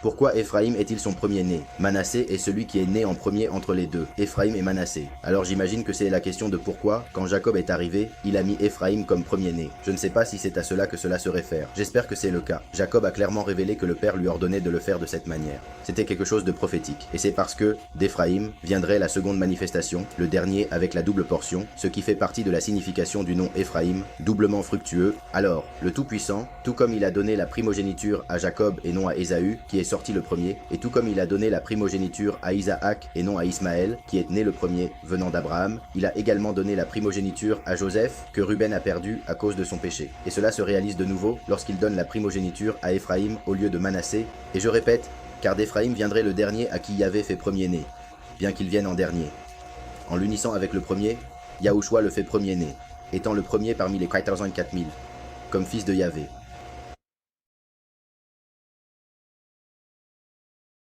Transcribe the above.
Pourquoi Éphraïm est-il son premier-né? Manassé est celui qui est né en premier entre les deux, Éphraïm et Manassé. Alors j'imagine que c'est la question de pourquoi, quand Jacob est arrivé, il a mis Éphraïm comme premier-né. Je ne sais pas si c'est à cela que cela se réfère. J'espère que c'est le cas. Jacob a clairement révélé que le père lui ordonnait de le faire de cette manière. C'était quelque chose de prophétique. Et c'est parce que, d'Éphraïm, viendrait la seconde manifestation, le dernier avec la double portion, ce qui fait partie de la signification du nom Éphraïm, doublement fructueux. Alors, le Tout-Puissant, tout comme il a donné la primogéniture à Jacob et non à Ésaü, qui est sorti le premier, et tout comme il a donné la primogéniture à Isaac et non à Ismaël, qui est né le premier, venant d'Abraham, il a également donné la primogéniture à Joseph, que Ruben a perdu à cause de son péché. Et cela se réalise de nouveau lorsqu'il donne la primogéniture à Éphraïm au lieu de Manassé, et je répète, car d'Éphraïm viendrait le dernier à qui Yahvé fait premier-né, bien qu'il vienne en dernier. En l'unissant avec le premier, Yahushua le fait premier-né, étant le premier parmi les 44 000, comme fils de Yahvé.